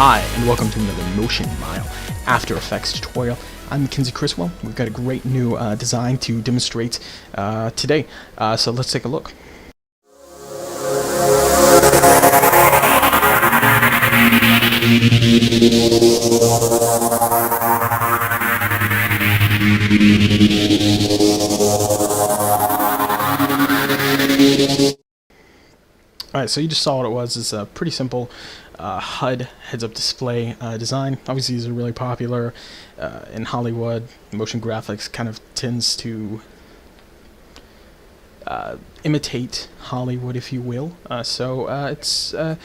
Hi, and welcome to another Motion Mile After Effects tutorial. I'm Mackenzie Criswell. We've got a great new design to demonstrate today, so let's take a look. Alright, so you just saw what it was. It's a pretty simple HUD, heads-up display design. Obviously these are really popular in Hollywood. Motion graphics kind of tends to imitate Hollywood, if you will. So it's a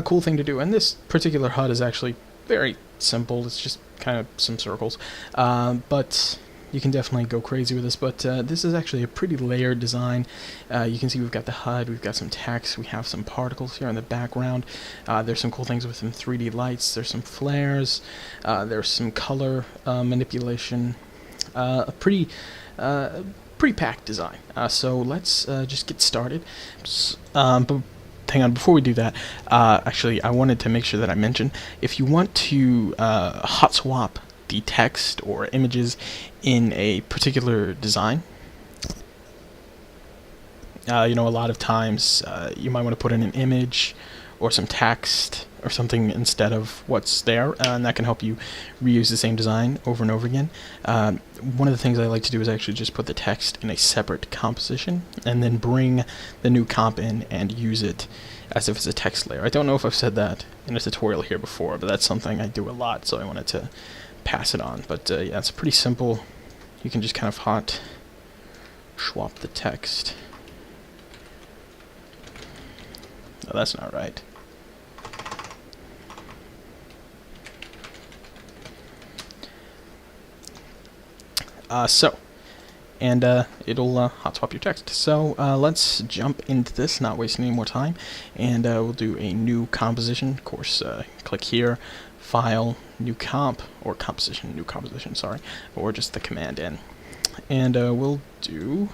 cool thing to do. And this particular HUD is actually very simple. It's just kind of some circles. But you can definitely go crazy with this, but this is actually a pretty layered design. You can see we've got the HUD, we've got some text, we have some particles here in the background. There's some cool things with some 3D lights, there's some flares, there's some color manipulation. A pretty packed design. So let's just get started. But hang on, before we do that, actually I wanted to make sure that I mention, if you want to hot swap the text or images in a particular design, you know, a lot of times you might want to put in an image or some text or something instead of what's there, and that can help you reuse the same design over and over again. One of the things I like to do is actually just put the text in a separate composition and then bring the new comp in and use it as if it's a text layer. I don't know if I've said that in a tutorial here before, but that's something I do a lot, so I wanted to pass it on. But yeah, it's pretty simple. You can just kind of hot swap the text. No, that's not right. It'll hot swap your text. So let's jump into this, not wasting any more time, and we'll do a new composition. Of course, click here, File, New Comp, or Composition, New Composition, sorry, or just the Command N. And we'll do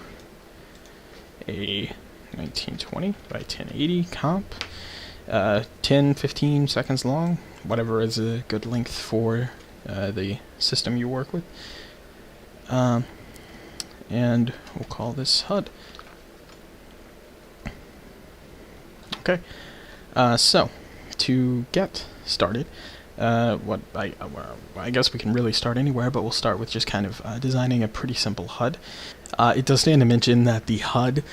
a 1920 by 1080 comp, 10-15 seconds long, whatever is a good length for the system you work with. And we'll call this HUD. Okay, so to get started, I guess we can really start anywhere, but we'll start with just kind of designing a pretty simple HUD. It does stand to mention that the HUD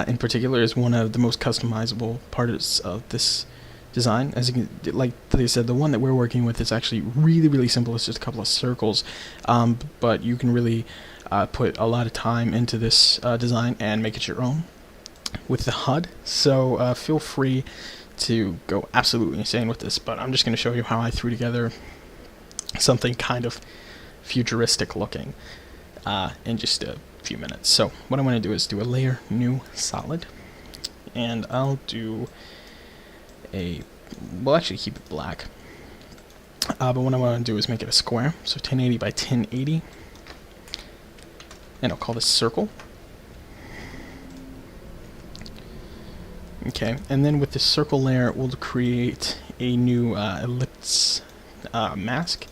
in particular is one of the most customizable parts of this design. As you can, like they said, the one that we're working with is actually really simple. It's just a couple of circles, but you can really put a lot of time into this design and make it your own with the HUD. So feel free to go absolutely insane with this, but I'm just going to show you how I threw together something kind of futuristic looking in just a few minutes. So what I'm going to do is do a layer, new, solid, and I'll do we'll actually keep it black, but what I want to do is make it a square, so 1080 by 1080, and I'll call this circle. Okay, and then with this circle layer, we'll create a new ellipse mask,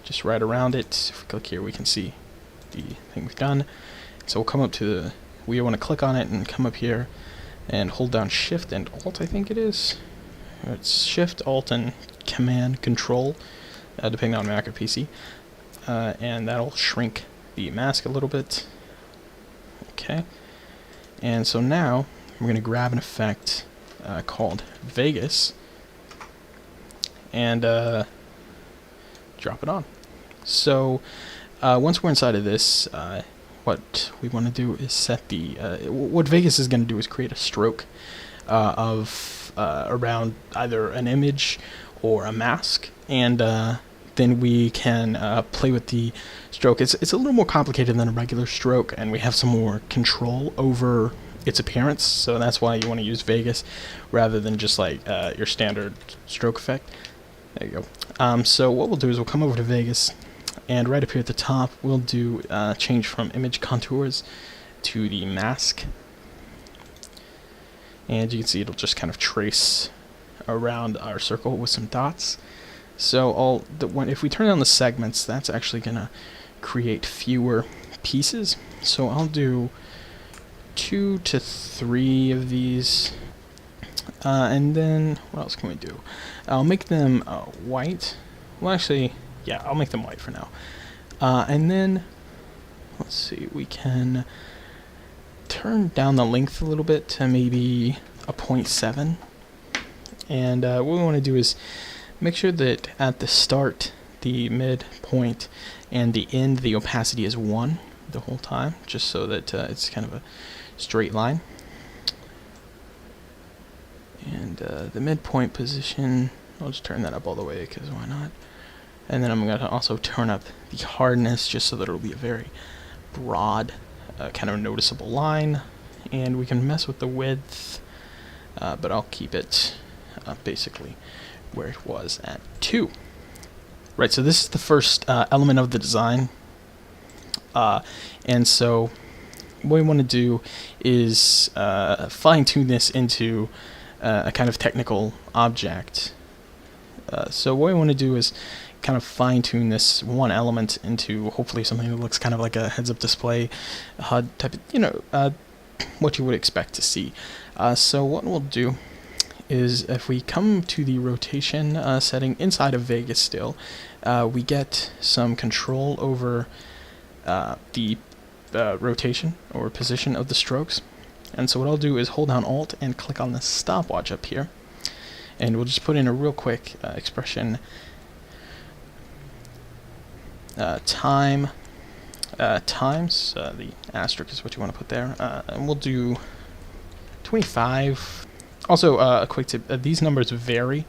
just right around it. If we click here, we can see the thing we've done. So we'll come up to we want to click on it and come up here and hold down Shift and Alt, I think it is. It's Shift, Alt, and Command, Control, depending on Mac or PC, and that'll shrink the mask a little bit. Okay, and so now we're going to grab an effect called Vegas and drop it on. So once we're inside of this, what we want to do is set the what Vegas is going to do is create a stroke of around either an image or a mask, and then we can play with the stroke. It's a little more complicated than a regular stroke, and we have some more control over its appearance, so that's why you want to use Vegas rather than just like your standard stroke effect. There you go. So what we'll do is we'll come over to Vegas, and right up here at the top we'll do change from image contours to the mask, and you can see it'll just kind of trace around our circle with some dots. So if we turn on the segments, that's actually gonna create fewer pieces. So I'll do 2 to 3 of these, and then what else can we do? I'll make them white. Well, actually, yeah, I'll make them white for now. And then let's see, we can turn down the length a little bit to maybe a 0.7. And what we want to do is make sure that at the start, the midpoint, and the end, the opacity is 1 the whole time, just so that it's kind of a straight line. And the midpoint position, I'll just turn that up all the way, because why not? And then I'm going to also turn up the hardness, just so that it'll be a very broad, kind of noticeable line. And we can mess with the width, but I'll keep it basically where it was at 2. Right, so this is the first element of the design. And so what we want to do is fine-tune this into a kind of technical object. So what we want to do is kind of fine-tune this one element into hopefully something that looks kind of like a heads-up display HUD type of, what you would expect to see. So what we'll do is if we come to the rotation setting inside of Vegas still, we get some control over the rotation or position of the strokes. And so what I'll do is hold down Alt and click on the stopwatch up here, and we'll just put in a real quick expression, times the asterisk is what you want to put there, and we'll do 25. Also, a quick tip, these numbers vary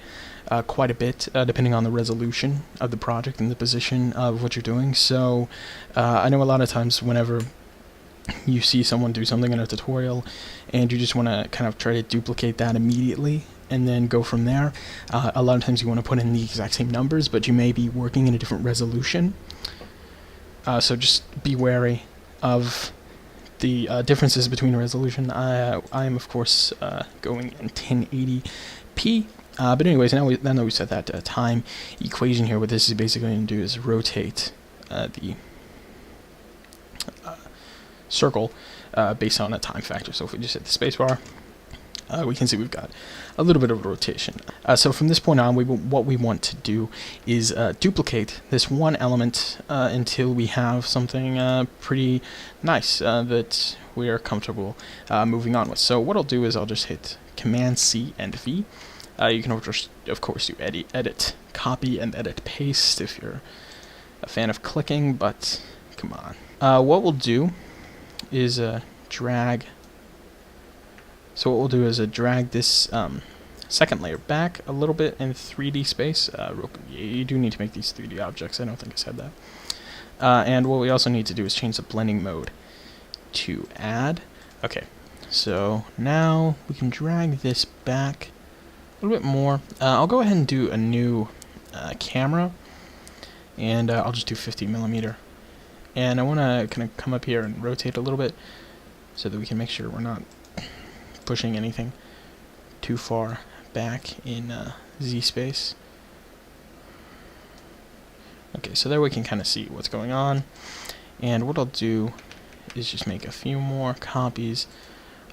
quite a bit depending on the resolution of the project and the position of what you're doing. So I know a lot of times whenever you see someone do something in a tutorial and you just want to kind of try to duplicate that immediately and then go from there, a lot of times you want to put in the exact same numbers, but you may be working in a different resolution. So just be wary of the differences between resolution. I am of course going in 1080p, but anyways, now that we set that time equation here, what this is basically going to do is rotate the circle based on a time factor. So if we just hit the spacebar, we can see we've got a little bit of rotation. So from this point on, what we want to do is duplicate this one element until we have something pretty nice that we are comfortable moving on with. So what I'll do is I'll just hit Command C and V. You can of course do edit, copy, and edit paste if you're a fan of clicking, but come on. What we'll do is drag. So what we'll do is drag this second layer back a little bit in 3D space. You do need to make these 3D objects. I don't think I said that. And what we also need to do is change the blending mode to add. Okay, so now we can drag this back a little bit more. I'll go ahead and do a new camera, and I'll just do 50mm. And I want to kind of come up here and rotate a little bit so that we can make sure we're not pushing anything too far back in Z space. Okay, so there we can kind of see what's going on. And what I'll do is just make a few more copies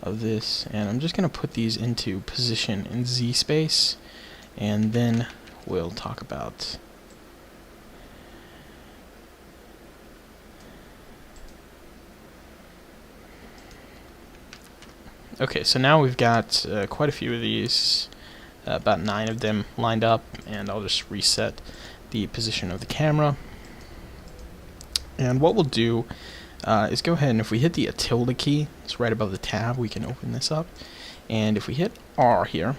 of this, and I'm just going to put these into position in Z space, and then we'll talk about okay, so now we've got quite a few of these, about 9 of them lined up, and I'll just reset the position of the camera. And what we'll do is go ahead and if we hit the tilde key, it's right above the tab, we can open this up. And if we hit R here,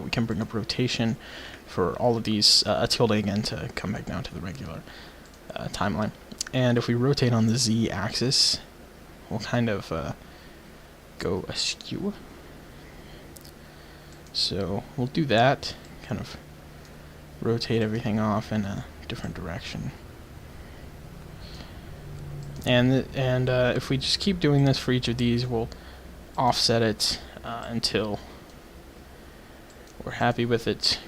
we can bring up rotation for all of these, tilde again to come back down to the regular timeline. And if we rotate on the Z axis, we'll kind of go askew. So we'll do that, kind of rotate everything off in a different direction. And if we just keep doing this for each of these, we'll offset it until we're happy with it.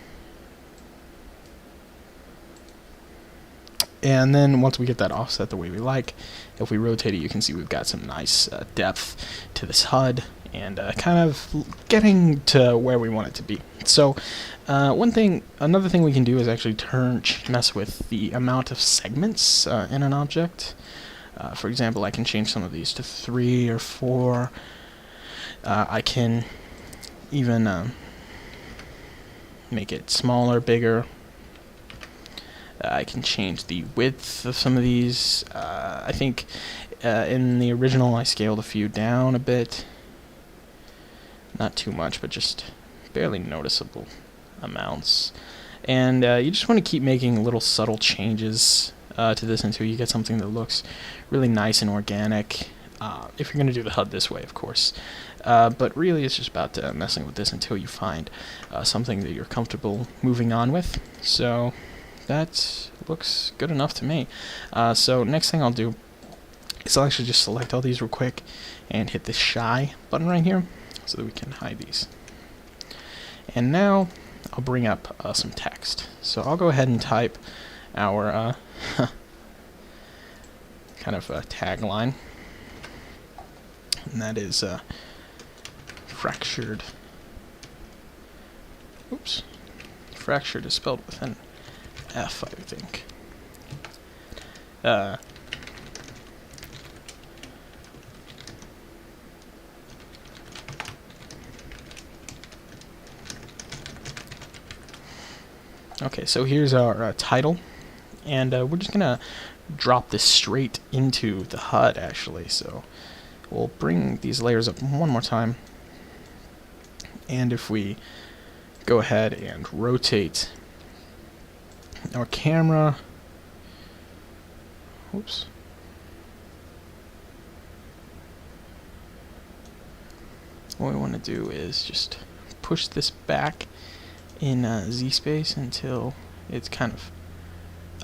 And then once we get that offset the way we like, if we rotate it, you can see we've got some nice depth to this HUD, and kind of getting to where we want it to be. So another thing we can do is actually mess with the amount of segments in an object. For example, I can change some of these to 3 or 4. I can even make it smaller, bigger. I can change the width of some of these. I think in the original I scaled a few down a bit. Not too much, but just barely noticeable amounts. And you just want to keep making little subtle changes to this until you get something that looks really nice and organic. If you're going to do the HUD this way, of course. But really it's just about messing with this until you find something that you're comfortable moving on with. So that looks good enough to me. So next thing I'll do is I'll actually just select all these real quick and hit this shy button right here so that we can hide these. And now I'll bring up some text. So I'll go ahead and type our kind of tagline, and that is fractured. Oops. Fractured is spelled with an F, I think. Okay, so here's our title, and we're just gonna drop this straight into the HUD actually. So we'll bring these layers up one more time, and if we go ahead and rotate our camera, oops, what we want to do is just push this back in Z space until it's kind of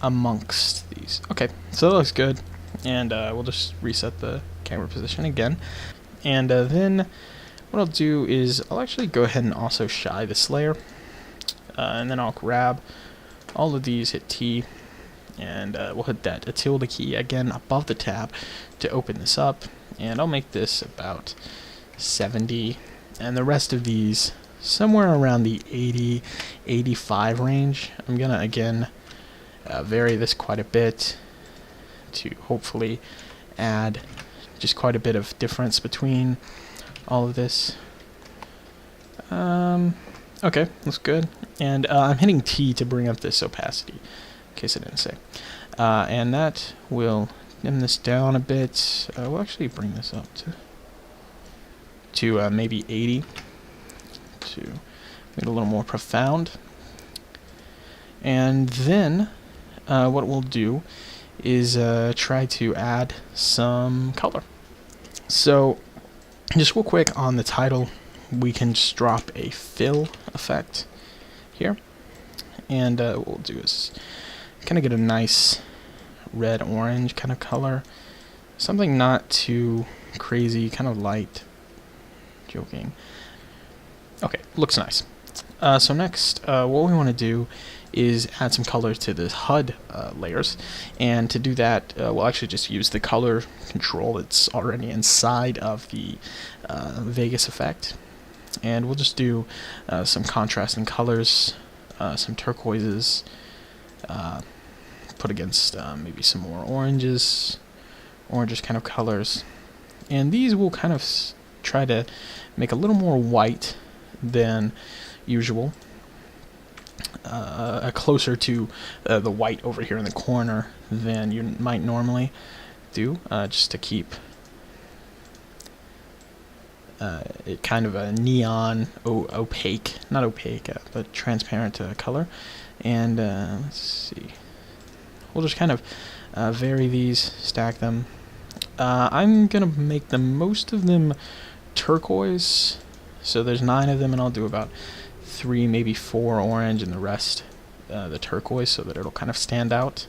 amongst these. Okay, so that looks good, and we'll just reset the camera position again, and then what I'll do is I'll actually go ahead and also shy this layer, and then I'll grab all of these, hit T, and we'll hit that tilde key again above the tab to open this up, and I'll make this about 70, and the rest of these somewhere around the 80-85 range. I'm gonna again vary this quite a bit to hopefully add just quite a bit of difference between all of this. Okay, that's good. And I'm hitting T to bring up this opacity, in case I didn't say. And that will dim this down a bit. We'll actually bring this up to maybe 80 to make it a little more profound. And then what we'll do is try to add some color. So just real quick on the title, we can just drop a fill effect here, and what we'll do is kind of get a nice red-orange kind of color, something not too crazy, kind of light. Joking. Okay, looks nice. So next, what we want to do is add some color to the HUD layers, and to do that, we'll actually just use the color control that's already inside of the Vegas effect, and we'll just do some contrasting colors, some turquoises, put against maybe some more oranges, orangish kind of colors, and these will kind of try to make a little more white than usual, closer to the white over here in the corner than you might normally do, just to keep it kind of a neon, opaque, not opaque, but transparent color. And let's see, we'll just kind of vary these, stack them. I'm gonna make most of them turquoise, so there's 9 of them, and I'll do about 3, maybe 4 orange, and the rest the turquoise, so that it'll kind of stand out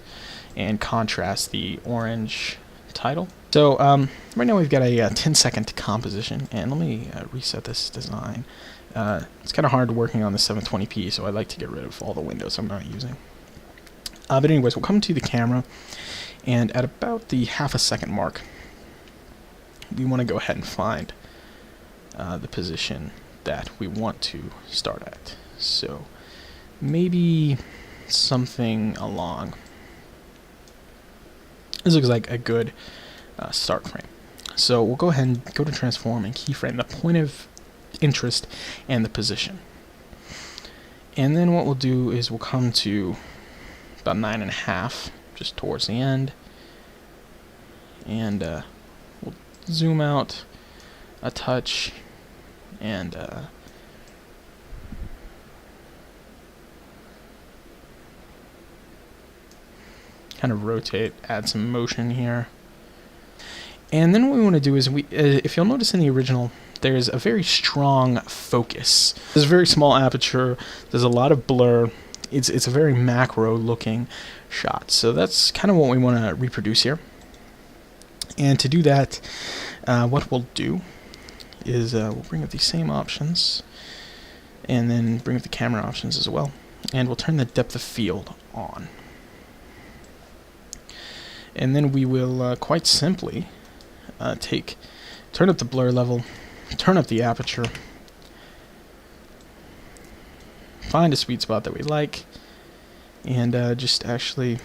and contrast the orange title. So right now we've got a 10-second composition, and let me reset this design. It's kind of hard working on the 720p, so I like to get rid of all the windows I'm not using. But anyways, we'll come to the camera, and at about the half a second mark, we want to go ahead and find the position that we want to start at. So maybe something along. This looks like a good start frame. So we'll go ahead and go to transform and keyframe the point of interest and the position. And then what we'll do is we'll come to about 9.5, just towards the end, and we'll zoom out a touch and kind of rotate, add some motion here. And then what we want to do is, if you'll notice in the original, there's a very strong focus. There's a very small aperture, there's a lot of blur, it's a very macro looking shot. So that's kind of what we want to reproduce here. And to do that, what we'll do is we'll bring up these same options, and then bring up the camera options as well. And we'll turn the depth of field on. And then we will quite simply turn up the blur level, turn up the aperture, find a sweet spot that we like, and just actually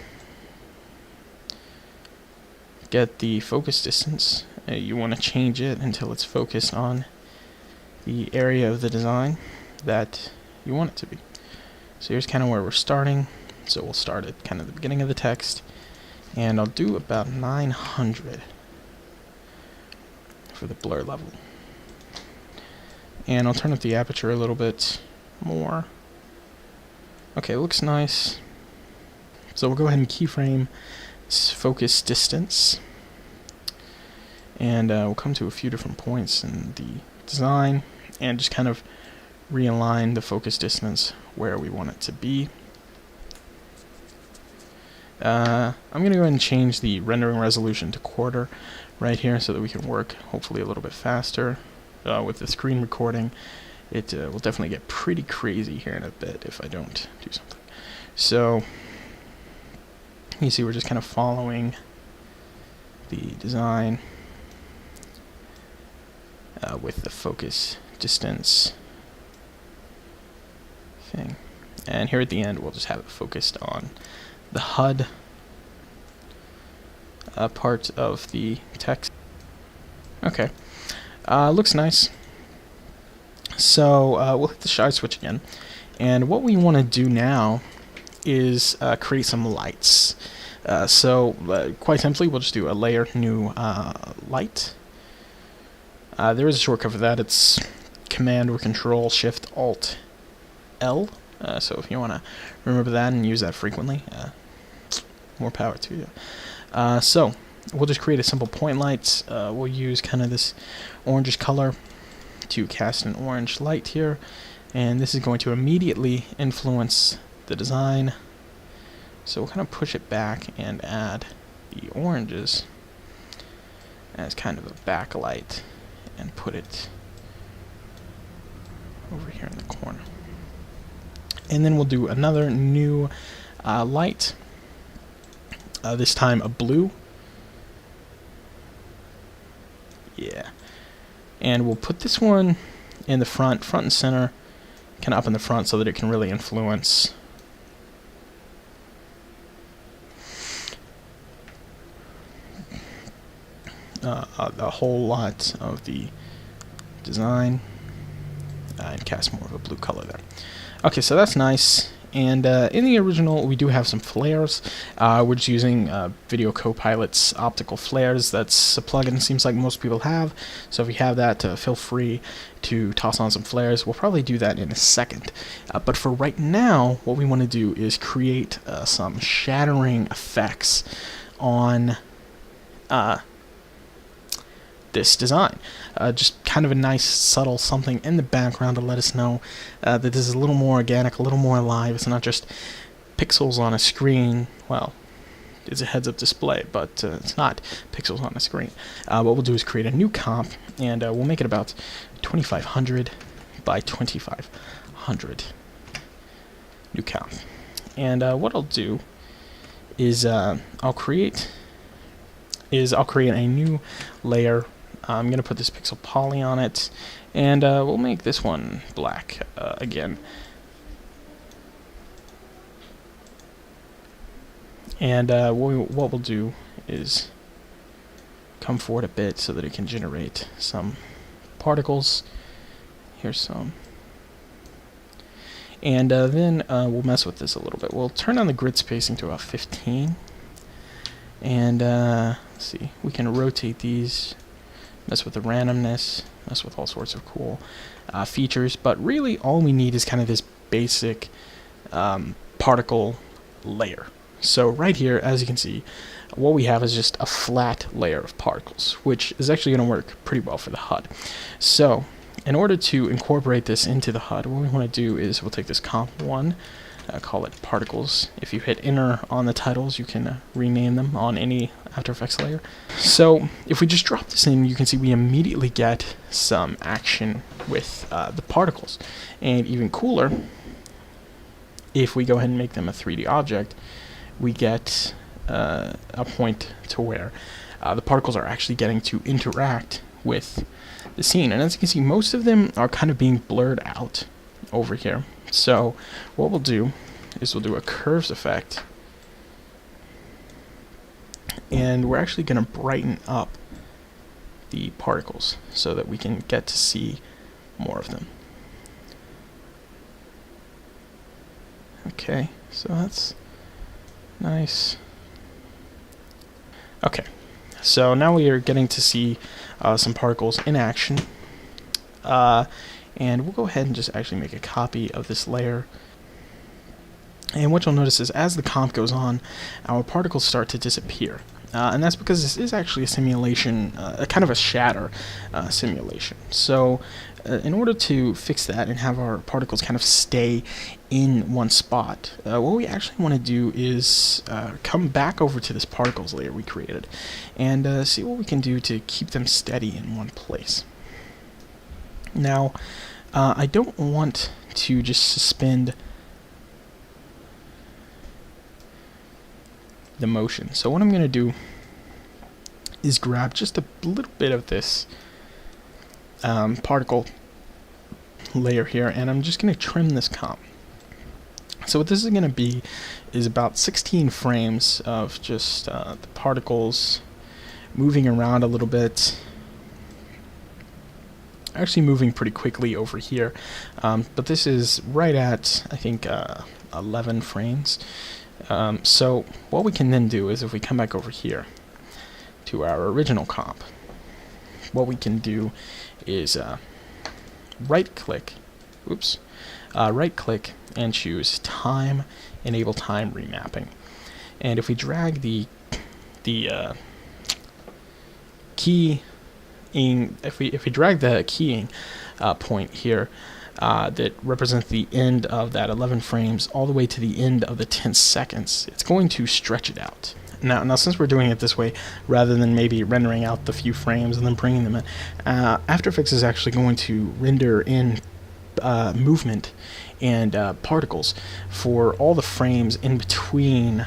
get the focus distance. You want to change it until it's focused on the area of the design that you want it to be. So here's kind of where we're starting. So we'll start at kind of the beginning of the text, and I'll do about 900 for the blur level. And I'll turn up the aperture a little bit more. Okay, looks nice. So we'll go ahead and keyframe this focus distance. And we'll come to a few different points in the design and just kind of realign the focus distance where we want it to be. I'm going to go ahead and change the rendering resolution to quarter right here so that we can work hopefully a little bit faster. With the screen recording, it will definitely get pretty crazy here in a bit if I don't do something. So you see we're just kind of following the design with the focus distance thing. And here at the end we'll just have it focused on the HUD part of the text. Okay, looks nice. So we'll hit the shy switch again, and what we want to do now is create some lights. So quite simply, we'll just do a layer new light. There is a shortcut for that. It's Command or Control Shift Alt L. So if you want to remember that and use that frequently, more power to you. So we'll just create a simple point light. We'll use kind of this orangish color to cast an orange light here, and this is going to immediately influence the design. So we'll kind of push it back and add the oranges as kind of a backlight and put it over here in the corner. And then we'll do another new light, this time a blue. Yeah. And we'll put this one in the front and center, kind of up in the front so that it can really influence a whole lot of the design, and cast more of a blue color there. Okay, so that's nice. And in the original, we do have some flares. We're just using Video Copilot's optical flares. That's a plugin seems like most people have. So if you have that, feel free to toss on some flares. We'll probably do that in a second. But for right now, what we want to do is create some shattering effects on this design. Just kind of a nice subtle something in the background to let us know that this is a little more organic, a little more alive. It's not just pixels on a screen. Well, it's a heads-up display, but it's not pixels on a screen. What we'll do is create a new comp, and we'll make it about 2500 by 2500 new comp. And what I'll do is I'll create a new layer. I'm going to put this pixel poly on it, and we'll make this one black again. And what we'll do is come forward a bit so that it can generate some particles. Here's some. And then we'll mess with this a little bit. We'll turn on the grid spacing to about 15. And let's see, we can rotate these, mess with the randomness, mess with all sorts of cool features. But really all we need is kind of this basic particle layer. So right here, as you can see, what we have is just a flat layer of particles, which is actually going to work pretty well for the HUD. So in order to incorporate this into the HUD, what we want to do is we'll take this comp 1, call it particles. If you hit enter on the titles, you can rename them on any After Effects layer. So if we just drop this in, you can see we immediately get some action with the particles. And even cooler, if we go ahead and make them a 3D object, we get a point to where the particles are actually getting to interact with the scene. And as you can see, most of them are kind of being blurred out over here. So what we'll do is we'll do a curves effect, and we're actually going to brighten up the particles so that we can get to see more of them. Okay, so that's nice. Okay, so now we are getting to see some particles in action. And we'll go ahead and just actually make a copy of this layer. And what you'll notice is as the comp goes on, our particles start to disappear. And that's because this is actually a simulation, a kind of a shatter simulation. So in order to fix that and have our particles kind of stay in one spot, what we actually want to do is come back over to this particles layer we created and see what we can do to keep them steady in one place. Now, I don't want to just suspend the motion. So what I'm going to do is grab just a little bit of this particle layer here, and I'm just going to trim this comp. So what this is going to be is about 16 frames of just the particles moving around a little bit. Actually moving pretty quickly over here, but this is right at, I think, 11 frames. So what we can then do is if we come back over here to our original comp, what we can do is right click and choose time, enable time remapping. And if we drag the key if we drag the keying point here that represents the end of that 11 frames all the way to the end of the 10 seconds, it's going to stretch it out. Now since we're doing it this way, rather than maybe rendering out the few frames and then bringing them in, After Effects is actually going to render in movement and particles for all the frames in between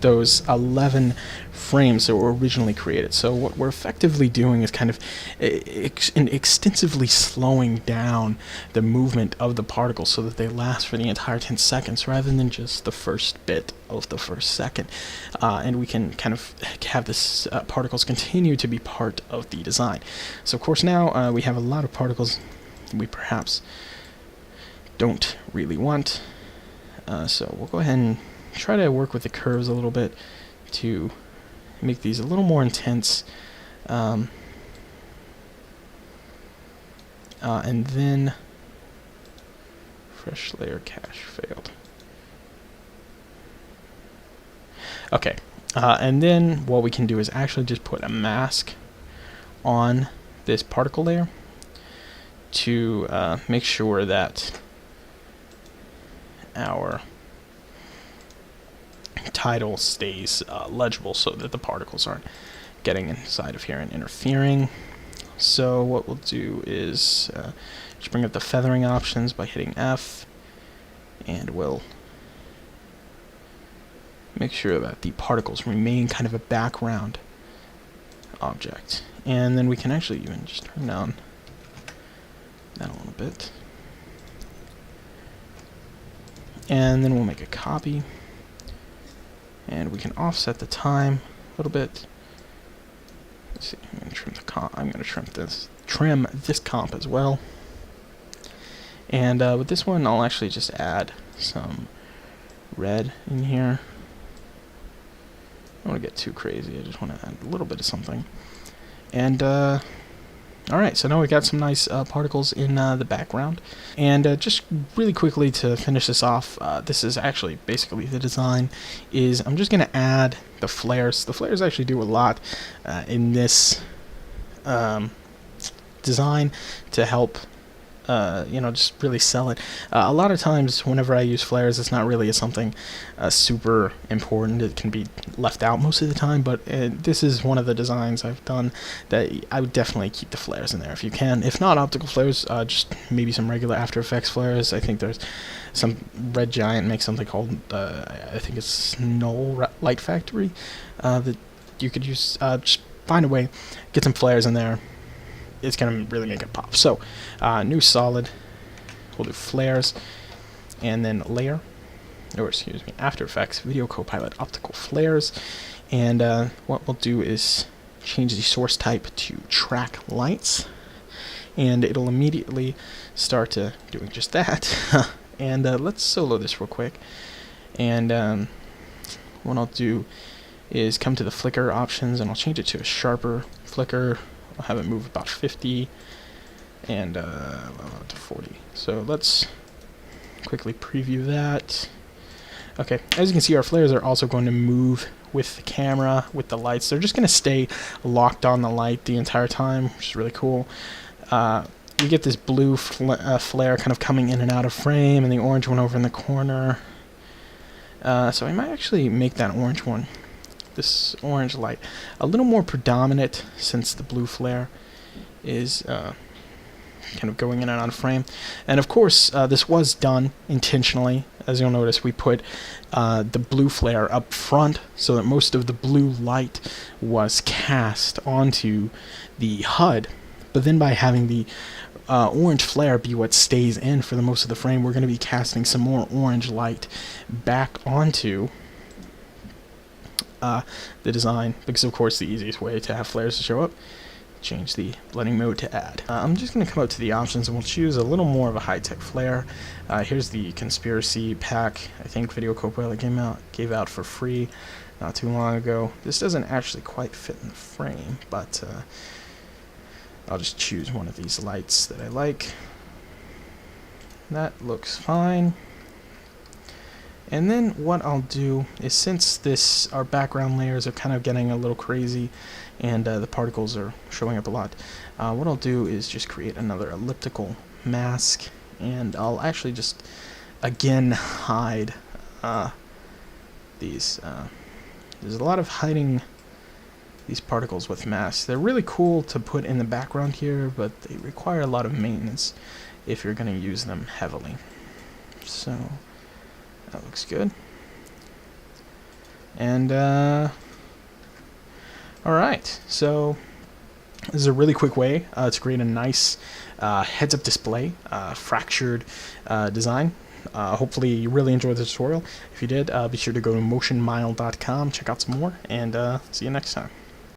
those 11 frames that were originally created. So what we're effectively doing is kind of extensively slowing down the movement of the particles so that they last for the entire 10 seconds rather than just the first bit of the first second. And we can kind of have this particles continue to be part of the design. So of course now we have a lot of particles we perhaps don't really want. So we'll go ahead and try to work with the curves a little bit to make these a little more intense. And then fresh layer cache failed. Okay, and then what we can do is actually just put a mask on this particle layer to make sure that our title stays legible so that the particles aren't getting inside of here and interfering. So what we'll do is just bring up the feathering options by hitting F, and we'll make sure that the particles remain kind of a background object. And then we can actually even just turn down that a little bit. And then we'll make a copy. And we can offset the time a little bit. Let's see, I'm going to trim the comp. I'm going to trim this comp as well. And with this one, I'll actually just add some red in here. I don't want to get too crazy. I just want to add a little bit of something. And alright, so now we got some nice particles in the background. And just really quickly to finish this off, this is actually basically the design, is I'm just going to add the flares. The flares actually do a lot in this design to help you know, just really sell it. A lot of times whenever I use flares, it's not really something super important. It can be left out most of the time, but this is one of the designs I've done that I would definitely keep the flares in there if you can. If not optical flares, just maybe some regular After Effects flares. I think there's some Red Giant makes something called, I think it's Null Light Factory, that you could use. Just find a way, get some flares in there. It's going to really make it pop. So, new solid, we'll do flares, and then layer, or excuse me, After Effects, Video Copilot, Optical Flares, and what we'll do is change the source type to Track Lights, and it'll immediately start doing just that. And let's solo this real quick, and what I'll do is come to the flicker options, and I'll change it to a sharper flicker. I'll have it move about 50 and to 40. So let's quickly preview that. Okay, as you can see, our flares are also going to move with the camera, with the lights. They're just going to stay locked on the light the entire time, which is really cool. We get this blue flare kind of coming in and out of frame, and the orange one over in the corner. So I might actually make that orange one, this orange light, a little more predominant, since the blue flare is kind of going in and out of frame. And of course, this was done intentionally. As you'll notice, we put the blue flare up front so that most of the blue light was cast onto the HUD. But then by having the orange flare be what stays in for the most of the frame, we're going to be casting some more orange light back onto the design, because of course the easiest way to have flares to show up, change the blending mode to add. I'm just going to come out to the options, and we'll choose a little more of a high-tech flare. Here's the conspiracy pack. I think Video Copilot gave out for free not too long ago. This doesn't actually quite fit in the frame, but I'll just choose one of these lights that I like. That looks fine. And then what I'll do is, since our background layers are kind of getting a little crazy and the particles are showing up a lot, what I'll do is just create another elliptical mask, and I'll actually just again hide these. There's a lot of hiding these particles with masks. They're really cool to put in the background here, but they require a lot of maintenance if you're going to use them heavily. So that looks good. And alright, so this is a really quick way to create a nice heads-up display, fractured design. Hopefully you really enjoyed the tutorial. If you did, be sure to go to motionmile.com, check out some more, and see you next time.